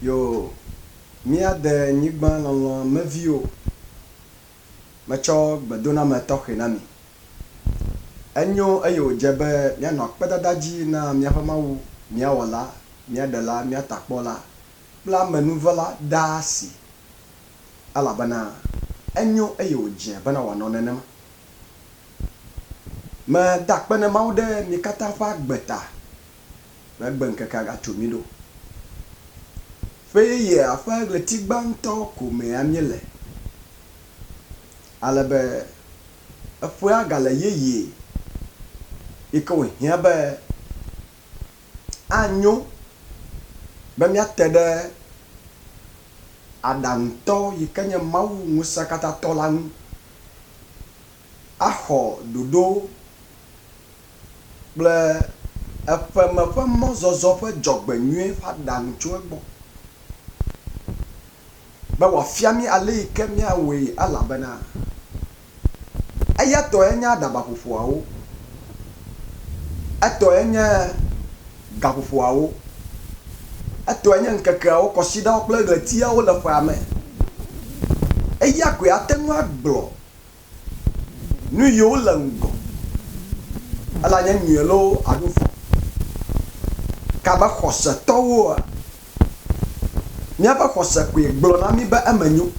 Yo, mia de nyigba lɔlɔ meviwo metsɔ gbedona me tɔxɛ na mi. Enyo eye wòdze be mianɔ akpedada dzi na miaƒe Mawu, miawɔla, miaɖela, miatakpɔla kple amenuvela daa si. Elabena enyo eye wòdze bena wòanɔ nenema. Meda akpe ne Mawu ɖe mi katã ƒe agbe ta be egbe ŋkeke agatso mi ɖo. Ƒeyeyea ƒe ɣleti gbãtɔ ko mea míele. Alebe eƒea gale yeye yi ke wòhiã be anyo be míate ɖe aɖaŋutɔ yi ke nye Mawu ŋusẽkatãtɔ la ŋu axɔ ɖoɖo kple eƒeme ƒe mɔzɔzɔ ƒe dzɔgbenyui ƒe aɖaŋu tso egbɔ. Be wòafia mí ale yi ke míawɔe elabena eya tɔe nye aɖabaƒoƒoawo, etɔe nye gaƒoƒoawo, etɔe nye ŋkekeawo, kɔsiɖawo kple ɣletiawo le ƒea me. Eya koe ate ŋu agblɔ nu yiwo le ŋgɔ ela nye nyuie loo alo vɔ. Kabe xɔsetɔwoa, míaƒe xɔse koe gblɔ na mí be eme nyo.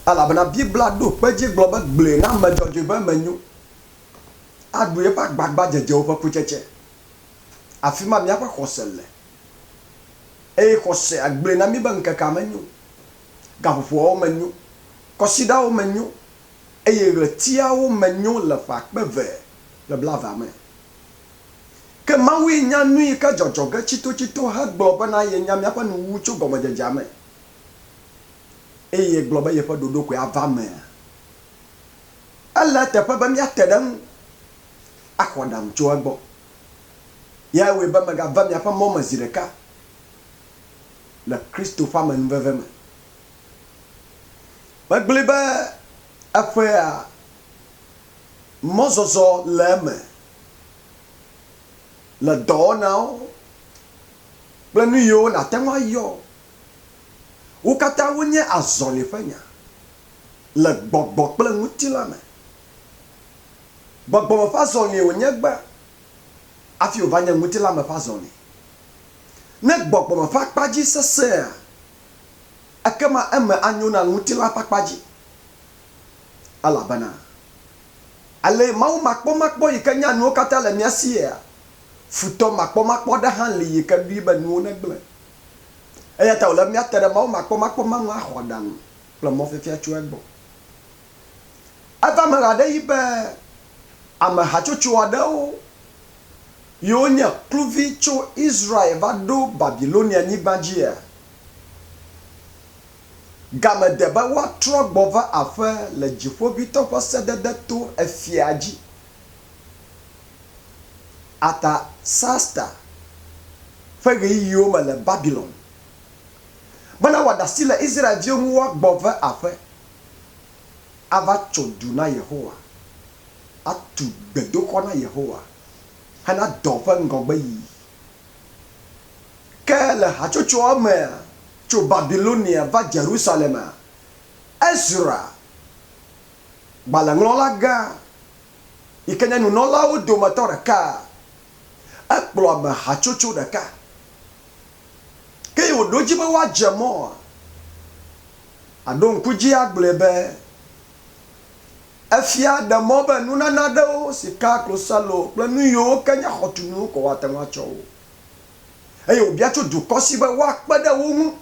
Elabena Biblia ɖo kpe dzi gblɔ be gblɔe na ame dzɔdzɔe be eme nyo. Aɖu eƒe agbagba dzedzewo ƒe kutsetse. Afi ma míaƒe xɔse le. Eye xɔse gblɔe na mí be ŋkekea menyo, gaƒoƒoawo menyo, kɔsiɖawo menyo, eye ɣletiawo menyo le ƒe akpe eve le blaeve me. Ke Mawue nya nu yi ke dzɔdzɔ ge tsitotsito hegblɔ bena ye nya míaƒe nuwu tso gɔmedzedzea me. Eye gblɔ be yeƒe ɖoɖo koe ava mea. Ele teƒe be míate ɖe ŋu axɔ ɖam tso egbɔ. Ya woe be megave miaƒe mɔ me zi ɖeka le Kristo ƒe amenuveve me. Megblɔe be eƒea mɔzɔzɔ le eme, le dɔwɔnawo kple nu yiwo nate ŋu ayɔ. Wo katã wonye azɔli ƒe nya le gbɔgbɔ kple ŋutilã me. Gbɔgbɔme ƒe azɔli wònye gbe hafi wòva nye ŋutilã me ƒe azɔli. Ne gbɔgbɔme ƒe akpadzi sesẽa, ekema eme anyo na ŋutilã ƒe akpadzi. Elabena ale Mawu makpɔmakpɔ yi ke nya nuwo katã le mía sia, futɔ makpɔmakpɔ ɖe hã li yi ke ɖoe be nuwo negblẽ. Eya ta wòle míate ɖe Mawu makpɔmakpɔ ma ŋu axɔ ɖaŋu kple mɔfiafia tso egbɔ. Eva me ɣe aɖe yi be ame hatsotso aɖewo yiwo nye kluvi tso Israel va ɖo Babilonia nyigba dzia, game de be woatrɔ gbɔ va aƒe le dziƒoʋĩtɔ ƒe sedede to efia dzi. Artasasta ƒe ɣeyiɣiwo me le Babylon. Bena wòaɖe asi le Israelviwo ŋu woagbɔ ve aƒe, ava tso du na Yehowa, atu gbedoxɔ na Yehowa hena dɔ ƒe ŋgɔgbe yiyi. Ke le hatsotsoa mea, tso Babilonia va Jerusalema, Ezra, gbalẽŋlɔla gã yi ke nye nunɔlawo dometɔ ɖeka, ekplɔ ame hatsotso ɖeka. Ke wòɖo dzi be woadze mɔ, aɖo ŋku dzi agblɔe be efia ɖe mɔ be nunana ɖewo, sika, klosalo kple nu yiwo ke nye xɔtunuwo ko woate ŋu atsɔ wo. Eye wòbia tso dukɔ si be woakpe ɖe wo ŋu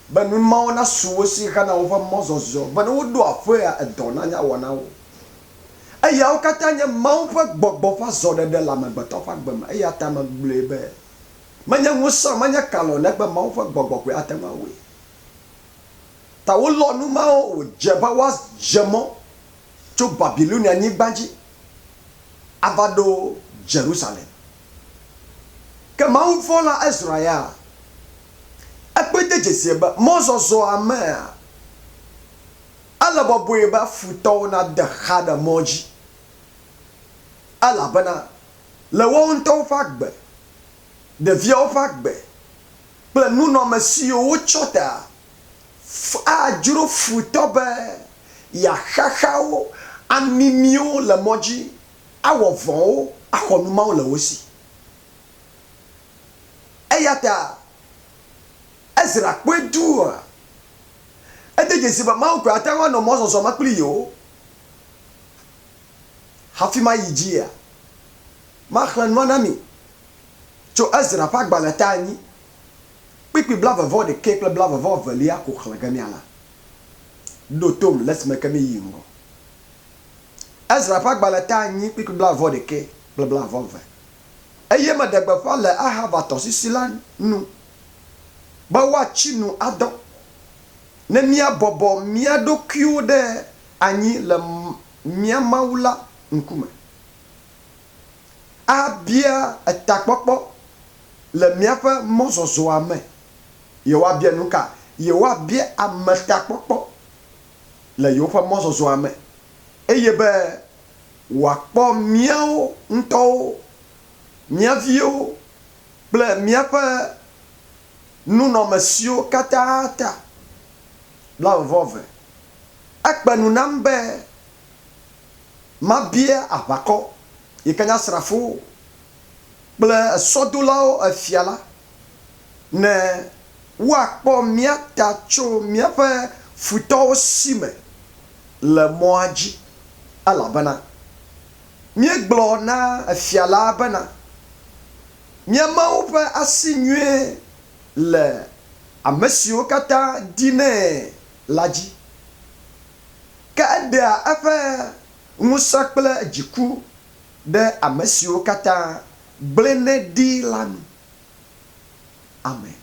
be nu mawo nasu wo si hena woƒe mɔzɔzɔ, be ne woɖo aƒea edɔ nanya wɔ na wo. Eyawo katã nye Mawu ƒe gbɔgbɔ ƒe azɔɖeɖe le amegbetɔ ƒe agbe me. Eya ta megblɔe be menye ŋusẽ, menye kalɔ, negbe Mawu ƒe gbɔgbɔ koe ate ŋu awɔe. Ta wolɔ nu mawo wòdze be woadze mɔ tso Babilonia nyigba dzi ava ɖo Jerusalem. Ke Mawuvɔla Ezra ya, ekpe de dzesie be mɔzɔzɔa mea, ele bɔbɔe be futɔwo nade xa ɖe mɔ dzi. Elabena le woawo ŋutɔwo ƒe agbe, ɖeviawo ƒe agbe kple nunɔme siwo wotsɔ ta adzro futɔ be yaxaxawo amimiwo le mɔ dzi awɔ vɔwo axɔ numawo le wo si. Eya ta Ezra kpɔe dua ede dzesi be Mawu koe ate ŋu anɔ mɔzɔzɔ me kpli yewo hafi ma yi dzia maxlẽ nua na mi tso Ezra ƒe agbalẽ ta anyi kpikpi blavevɔ ɖekɛ kple blavevɔ velia ko xlẽ ge mia la ɖo tom le esime ke mi yi ŋgɔ. Ezra ƒe agbalẽ ta anyi kpikpi blavevɔ ɖekɛ kple blavevɔ ve eye meɖe gbeƒã le Ahava tɔsisi la nu be woatsi nu adɔ ne míabɔbɔ mía ɖokuiwo ɖe anyi le mía Mawu la ŋkume. Abia etakpɔkpɔ le míaƒe mɔzɔzɔa me. Yewoabia nu ka? Yewoabia ametakpɔkpɔ le yewoƒe mɔzɔzɔa me eye be wòakpɔ míawo ŋutɔwo, mía viwo kple míaƒe nunɔmesiwo katã ta. Blavevɔve. Ekpe nu nam be mabia aʋakɔ yi ke nye asrafowo kple esɔdolawo efia la ne woakpɔ mía ta tso míaƒe futɔwo si me le mɔa dzi elabena míegblɔ na efia la bena mía Mawu ƒe asi nyuie le ame siwo katã dinɛ la dzi ke eɖea eƒe ŋusẽ kple dziku ɖe ame siwo katã gblẽnɛ ɖi la nu. Amen.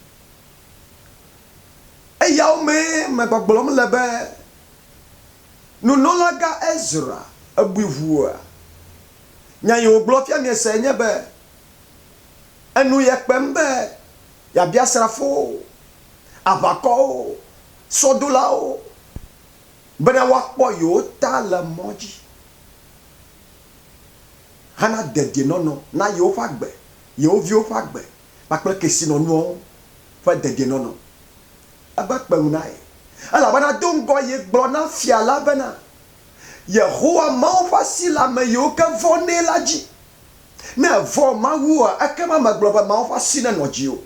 Eyawo mee me gbɔgblɔm le be nunɔlaga Ezra ebui ʋua nya yi wògblɔ fia miese nye be enu ye kpem be yeabia asrafowo, aʋakɔwo, sɔdolawo bena woakpɔ yewo ta le mɔ dzi hana dedienɔnɔ na yewo ƒe agbe, yewo viwo ƒe agbe kpakple kesinɔnuwo ƒe dedienɔnɔ. Ebe kpeŋu na ye elabena do ŋgɔ ye gblɔ na fia la bena Yehowa Mawu ƒe asi le ame yiwo ke vɔnɛ la dzi. Ne vɔ Mawua ekema megblɔ be Mawu ƒe asi nenɔ dzi o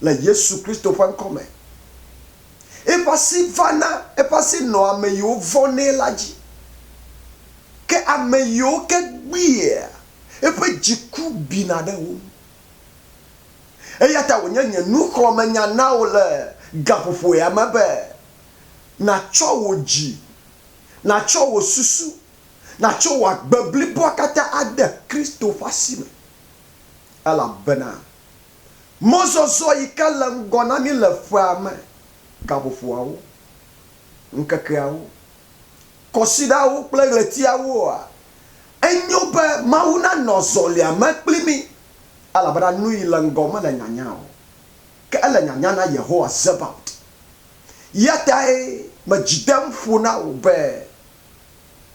le Yesu Kristo ƒe ŋkɔ me. Eƒe asi vana, eƒe asi nɔ ame yiwo vɔnɛ la dzi. Ke ame yiwo ke gbia eƒe dziku bina ɖe wo ŋu. Eya ta wònye nye nuxlɔ̃menya na wo le gaƒoƒo ya me be natsɔ wò dzi, natsɔ wò susu, natsɔ wò agbe bliboa katã ade Kristo ƒe asi me. Elabena mɔzɔzɔ yi ke le ŋgɔ na mi le ƒea me, gaƒoƒoawo, ŋkekeawo, kɔsiɖawo kple ɣletiawoa, enyo be Mawu nanɔ zɔlia me kpli mi elabena nu yi le ŋgɔ mele nyanya o ke ele nyanya na Yehowa Zebaot. Ya tae me dzi dem ƒo na wo be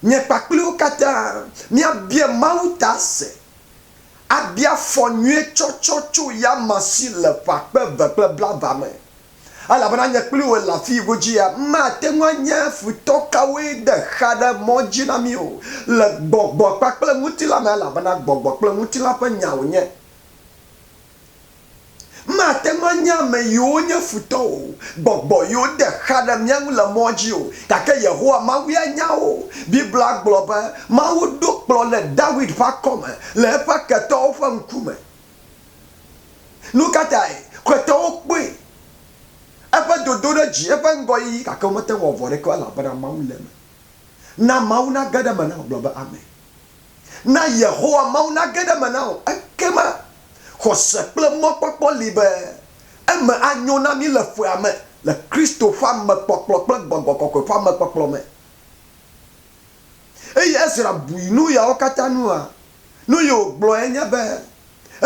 nye kpakpliwo katã míabia Mawu ta se abia fɔ nyuie tsɔtsɔ tso yama si le ƒakpe ve kple blava me elabena nye kpli wo le afi godzia mate ŋu anye futɔ kawoe de xa ɖe mɔ dzi na mi o le gbɔgbɔ kpakple ŋutilã me elabena gbɔgbɔ kple ŋutilã ƒe nya wònye. Mate ŋu anye ame yiwo nye futɔ o gbɔgbɔ yiwo de xa ɖe mía ŋu le mɔ dzi o gake Yehowa Mawu ya nya wo. Biblia gblɔ be Mawu ɖo kplɔ le David ƒe akɔme le eƒe ketɔwo ƒe ŋkume. Nu ka tae ketɔwo kpɔe eƒe dodoɖedzi, eƒe ŋgɔyiyi gake womete ŋu wɔ vɔ ɖeke elabena Mawu le me. Na Mawu nage ɖe me na wo, gblɔ be amen. Na Yehowa Mawu nage ɖe me na wo ekema xɔse kple mɔkpɔkpɔ li be eme anyo na mi le ƒea me le Kristo ƒe amekpɔkplɔ kple gbɔgbɔ kɔkɔe ƒe amekpɔkplɔ me. Eye Ezra bui nu yawo katã nua, nu yiwo gblɔe nye be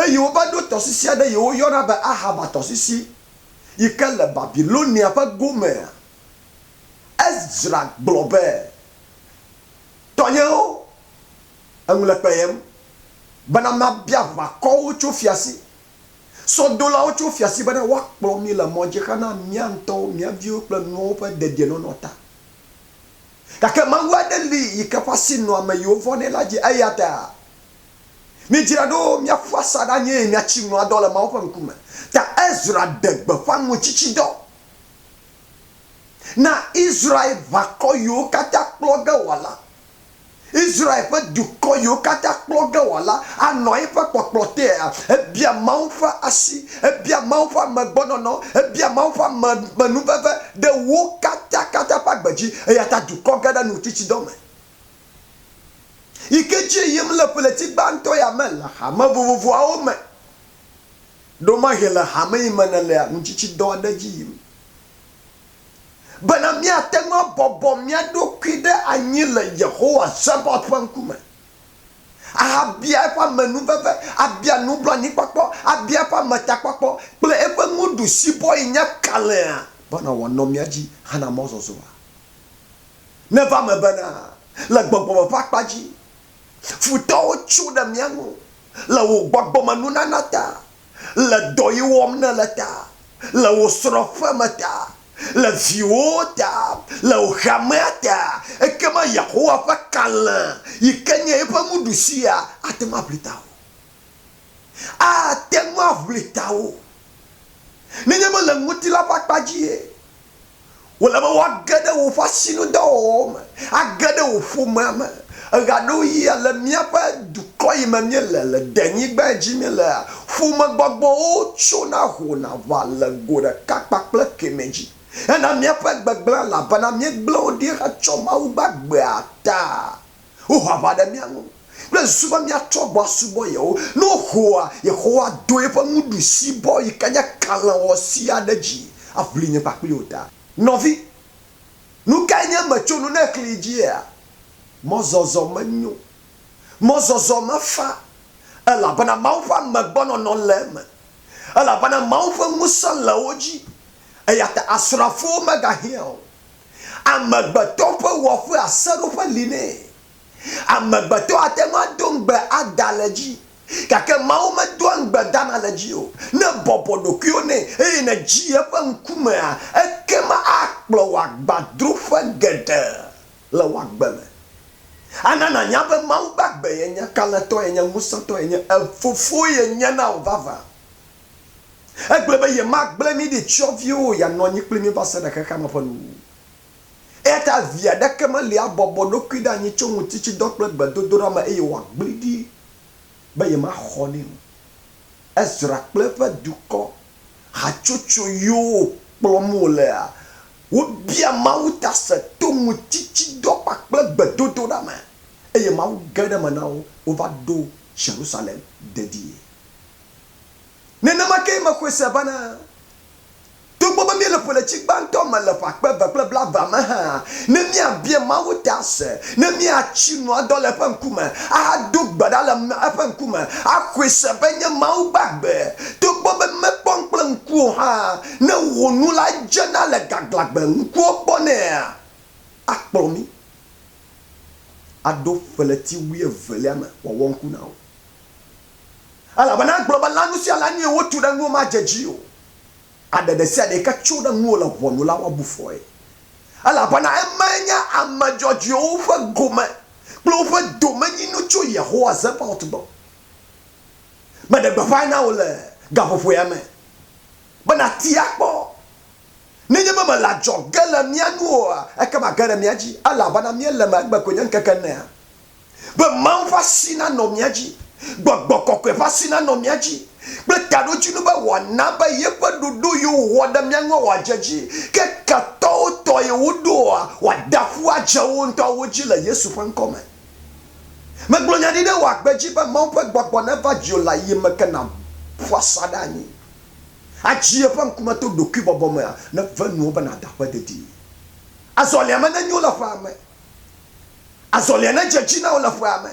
eye wova ɖo tɔsisi aɖe yiwo yɔna be Ahava tɔsisi yi ke le Babilonia ƒe gomea. Ezra gblɔ be tɔnyewo eŋu le kpeyem bena mabia aʋakɔwo tso fiasi Sodola ocho fiasi bana wak plomi la monje kana mianto miavio kple nuwo ƒe dedienɔnɔ ta. Gake Mawu aɖe li yi ke ƒe asinɔ ame yiwo vɔnɛ la dzi eya ta midzra ɖo miaƒu asaɖa nye miatsi ŋua dɔ le Mawu ƒe ŋkume. Ta Ezra de gbeƒã ŋutsitsidɔ na Israel ʋakɔ yiwo katã kplɔ ge wòala. Israel ƒe dukɔ yiwo katã kplɔ ge wòala anɔ eƒe kpɔkplɔ te ebia Mawu ƒe asi, ebia Mawu ƒe amegbɔnɔnɔ, ebia Mawu ƒe amenuveve ɖe wo katã ƒe agbe dzi eya ta dukɔ ge ɖe ŋutsitsidɔ me. Yi ke dzi yim le ƒleti gbãtɔ ya me le hame vovovoawo me. Ɖomahe le hame yi me ne lea ŋutsitsidɔ aɖe dzi yim. Bena miate ŋu abɔbɔ mia ɖokui ɖe anyi le Yehowa Zebaoth ƒe ŋkume. Abia eƒe amenuveve, abia nublanuikpɔkpɔ, abia eƒe ametakpɔkpɔ kple eƒe ŋuɖusibɔ yi nye kalẽa bena wòanɔ mia dzi hena mɔzɔzɔa. Neva me bena le gbɔgbɔme ƒe akpa dzi futɔwo tso ɖe mia ŋu le wò gbɔgbɔme nunana ta, le dɔ yi wɔm ne le ta, le wò srɔ̃ƒe me ta, le viwo ta, le wò hamea ta, ekema Yehowa ƒe kalẽ yi ke nye eƒe ŋuɖusia ate ŋu aʋli tawò. Ate ŋu aʋli tawò. Nenye be le ŋutilã ƒe akpa dzie wòle be woage ɖe wò ƒe asinudɔwɔwɔ me, age ɖe wò ƒomea me. Ega ɖewo yia le míaƒe dukɔ yi me míele le denyigba dzi míele ƒomegbɔgbɔwo tsona hona va le go ɖeka kpakple kemɛ dzi. Ena míaƒe gbegblẽ elabena míegblẽ wo ɖi hetsɔ Mawu gbagbea ta. Woho aʋa ɖe mía ŋu kple susu be míatrɔ gbɔ asubɔ yewo. Ne wohoa Yehowa do eƒe ŋuɖusibɔ yi ke nye kalẽwɔsi aɖe dzi aʋli nye kpakpli wo ta. Nɔvi, nu kae nye metso nu ne xli dzia? Mɔzɔzɔ menyo, mɔzɔzɔ mefa, elabena Mawu ƒe amegbɔnɔnɔ le eme, elabena Mawu ƒe ŋusẽ le wo dzi. Eya ta asrafowo megahiã o. Amegbetɔ ƒe wɔƒe aseɖoƒe li nɛ. Amegbetɔ ate ŋu ado ŋugbe ada le dzi, gake Mawu medoa ŋugbe dana le dzi o. Ne bɔbɔ ɖokuiwo nɛ eye ne dzi eƒe ŋkumea, ekema akplɔ wò agbadroƒe geɖe le wò agbe me. Anana nya be Mawu gbagbe yenye, kalẽtɔ yenye, ŋusẽtɔ yenye, efofo yenye na wò vava. Egblẽ be yemagblẽ mi ɖi tsyɔviwo yeanɔ anyi kpli mi va se ɖe xexea me ƒe nuwuwu. Eya ta vi aɖeke meli abɔbɔ ɖokui ɖe anyi tso ŋutitsidɔ kple gbedodoɖa me eye wòagblẽ ɖi be yemaxɔ nɛ o. Ezra kple eƒe dukɔ hatsotso yiwo kplɔm wolea, wobia Mawu ta se to ŋutitsidɔ kpakple gbedodoɖa me eye Mawu ge ɖe me na wo wova ɖo Yerusalem dedie. Nenema ke me se bena togbɔ be míele ƒoletsi gbãtɔ me le ƒe akpe eve kple blaeve me hã, ne míabia Mawu ta se, ne míatsi nua dɔ le eƒe ŋkume, ado gbe ɖa le eƒe ŋkume, axɔe se be nye Mawu gbagbe, togbɔ be mekpɔm kple ŋkuwo hã, ne wò nu la dzena le gaglãgbe ŋkuwo kpɔnɛa, akplɔ mi aɖo ƒeleti 12 me wòawɔ ŋku na wo. Elabena gblɔ be lãnu sia lãnu ye wotu ɖe ŋuwo madze dzi o. Aɖeɖe sia ɖe ke tso ɖe ŋuwo le ʋɔnu la woabu fɔe. Elabena eme nye ame dzɔdzɔewo ƒe gome kple woƒe domenyinu tso Yehowa Zebaoth gbɔ. Meɖe gbeƒã na wo le gaƒoƒo ya me bena ti akpɔ. Nenye be mele adzɔge le mía nuwoa, ekema ge ɖe mía dzi, elabena míele me egbe ko nye ŋkeke nea. Be Mawu ƒe asi nanɔ mía dzi, gbɔgbɔ kɔkɔe ƒe asi nanɔ mía dzi, kple taɖotsinu be wòana be yeƒe ɖoɖo yiwo wɔ ɖe mía ŋu wòadze dzi, ke ketɔwo tɔ ye woɖoa wòada ƒu adze wo ŋutɔwo dzi le Yesu ƒe ŋkɔ me. Megblɔ nya ɖi ɖe wò agbe dzi be Mawu ƒe gbɔgbɔ neva dzi le ayi me ke na ƒu asa ɖe anyi. Adzi eƒe ŋkume to ɖokui bɔbɔ mea, ne ve nuwo be nada ƒe dedie. Azɔlia me nenyo le ƒea me. Azɔlia ne dze dzi na wo le ƒea me.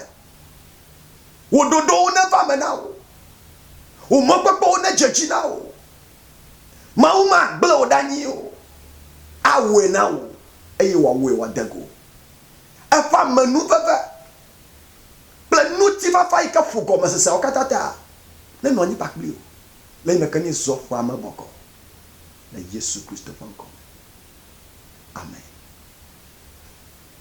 Wò ɖoɖowo neva me na wo. Wò mɔkpɔkpɔwo ne dze dzi na wo. Mawu magblẽ wo ɖe anyi o. Awɔe na wo eye wòawɔe wòade go. Eƒe amenuveve kple ŋutifafa yi ke ƒo gɔmeseseawo katã ta nenɔ anyi kpakpli o. le me ke ni zɔ ƒe ame bɔkɔ le Yesu Kristo ƒe ŋkɔ. Amen.